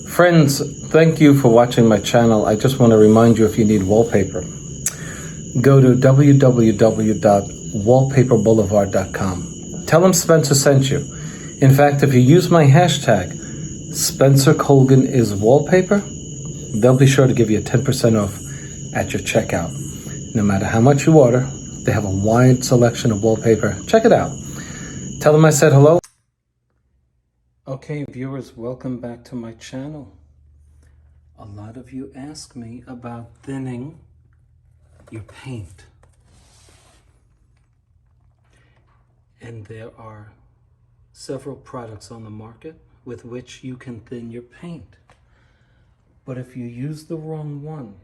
Friends, thank you for watching my channel. I just want to remind you, if you need wallpaper, go to www.wallpaperboulevard.com. Tell them Spencer sent you. In fact, if you use my hashtag, Spencer Colgan is wallpaper, they'll be sure to give you a 10% off at your checkout. No matter how much you order, they have a wide selection of wallpaper. Check it out. Tell them I said hello. Okay, viewers, welcome back to my channel. A lot of you ask me about thinning your paint. And there are several products on the market with which you can thin your paint. But if you use the wrong one,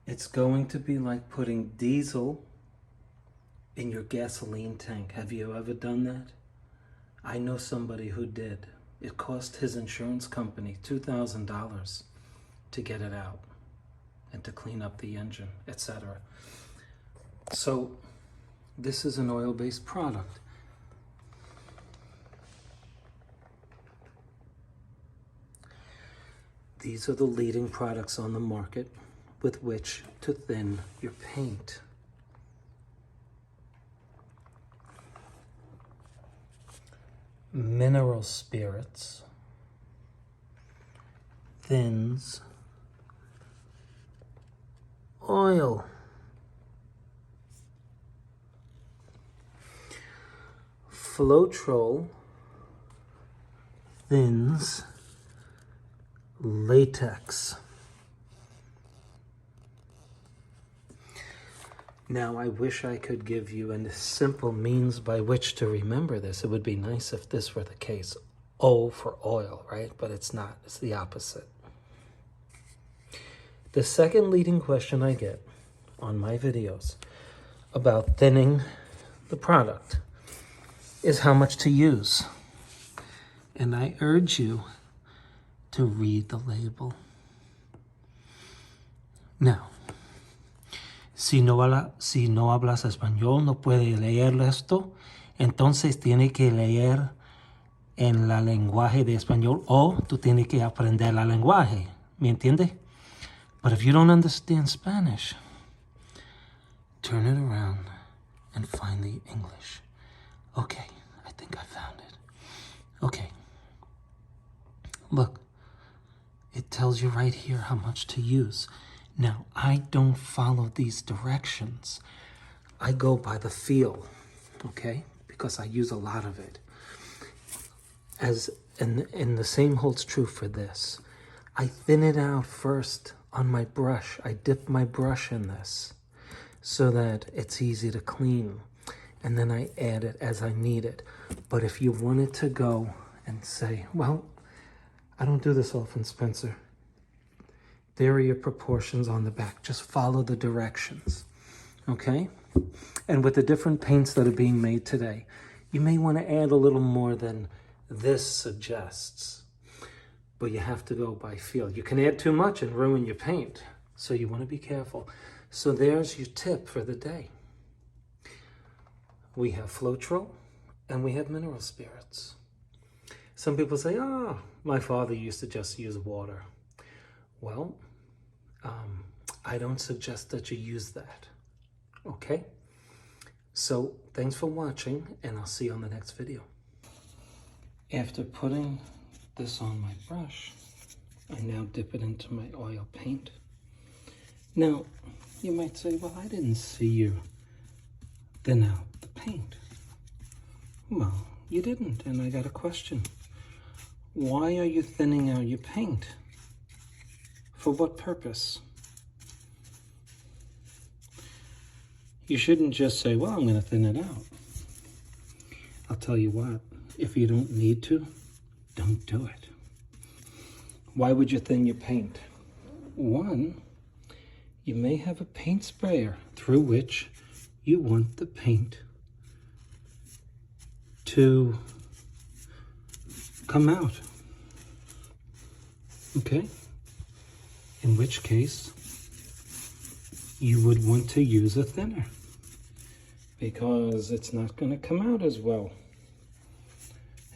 it's going to be like putting diesel in your gasoline tank. Have you ever done that? I know somebody who did. It cost his insurance company $2,000 to get it out and to clean up the engine, etc. So this is an oil-based product. These are the leading products on the market with which to thin your paint. Mineral spirits thins oil. Floetrol thins latex. Now, I wish I could give you a simple means by which to remember this. It would be nice if this were the case. O for oil, right? But it's not. It's the opposite. The second leading question I get on my videos about thinning the product is how much to use. And I urge you to read the label. Now, si no hablas español, no puede leer esto, entonces tiene que leer en la lenguaje de español o tú tienes que aprender la lenguaje. ¿Me entiende? But if you don't understand Spanish, turn it around and find the English. Okay, I think I found it. Okay. Look, it tells you right here how much to use. Now, I don't follow these directions. I go by the feel, okay? Because I use a lot of it. And the same holds true for this. I thin it out first on my brush. I dip my brush in this so that it's easy to clean. And then I add it as I need it. But if you wanted to go and say, well, I don't do this often, Spencer. There are your proportions on the back. Just follow the directions, okay? And with the different paints that are being made today, you may want to add a little more than this suggests, but you have to go by feel. You can add too much and ruin your paint, so you want to be careful. So there's your tip for the day. We have Floetrol and we have mineral spirits. Some people say, my father used to just use water. Well, I don't suggest that you use that, okay? So, thanks for watching, and I'll see you on the next video. After putting this on my brush, I now dip it into my oil paint. Now, you might say, well, I didn't see you thin out the paint. Well, you didn't, and I got a question. Why are you thinning out your paint? For what purpose? You shouldn't just say, well, I'm going to thin it out. I'll tell you what, if you don't need to, don't do it. Why would you thin your paint? One, you may have a paint sprayer through which you want the paint to come out. Okay? In which case, you would want to use a thinner because it's not going to come out as well.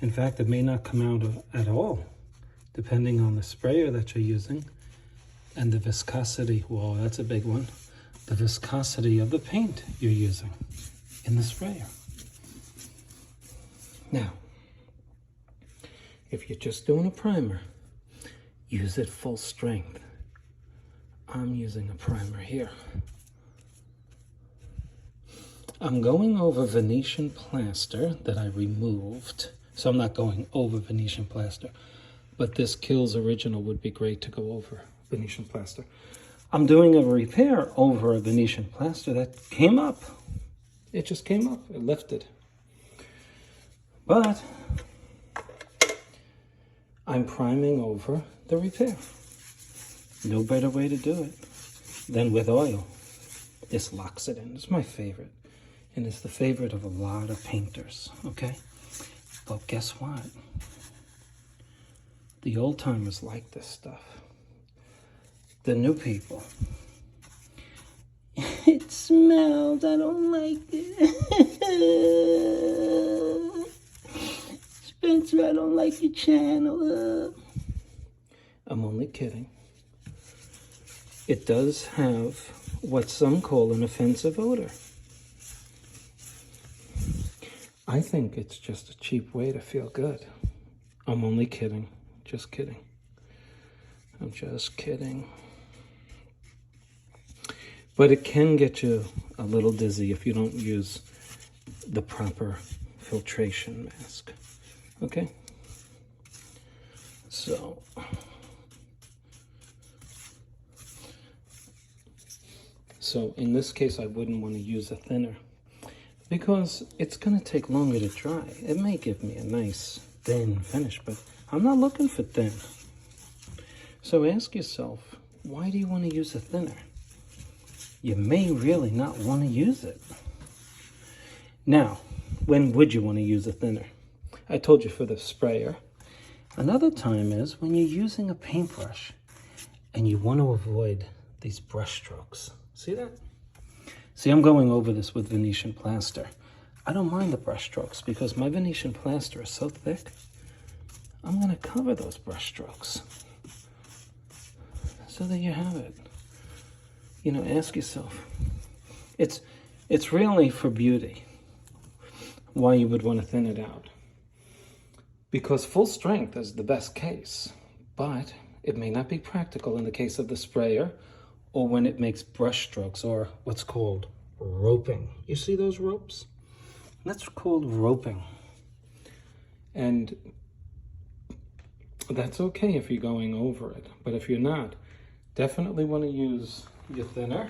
In fact, it may not come out at all depending on the sprayer that you're using and the viscosity, whoa, that's a big one, the viscosity of the paint you're using in the sprayer. Now, if you're just doing a primer, use it full strength. I'm using a primer here. I'm going over Venetian plaster that I removed. So I'm not going over Venetian plaster, but this Kills Original would be great to go over Venetian plaster. I'm doing a repair over a Venetian plaster that came up. It just came up, it lifted. But I'm priming over the repair. No better way to do it than with oil. This locks it in. It's my favorite. And it's the favorite of a lot of painters, okay? But guess what? The old timers like this stuff. The new people. It smells. I don't like it. Spencer, I don't like your channel. I'm only kidding. It does have what some call an offensive odor. I think it's just a cheap way to feel good. I'm only kidding. Just kidding. I'm just kidding. But it can get you a little dizzy if you don't use the proper filtration mask. Okay? So in this case, I wouldn't want to use a thinner because it's going to take longer to dry. It may give me a nice thin finish, but I'm not looking for thin. So ask yourself, why do you want to use a thinner? You may really not want to use it. Now, when would you want to use a thinner? I told you for the sprayer. Another time is when you're using a paintbrush and you want to avoid these brush strokes. See that? See, I'm going over this with Venetian plaster. I don't mind the brush strokes because my Venetian plaster is so thick. I'm going to cover those brush strokes. So there you have it. You know, ask yourself. It's really for beauty why you would want to thin it out. Because full strength is the best case, but it may not be practical in the case of the sprayer or when it makes brush strokes or what's called roping. You see those ropes? That's called roping. And that's okay if you're going over it, but if you're not, definitely want to use your thinner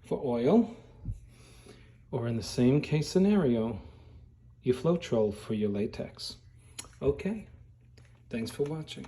for oil, or in the same case scenario, your Floetrol for your latex. Okay, thanks for watching.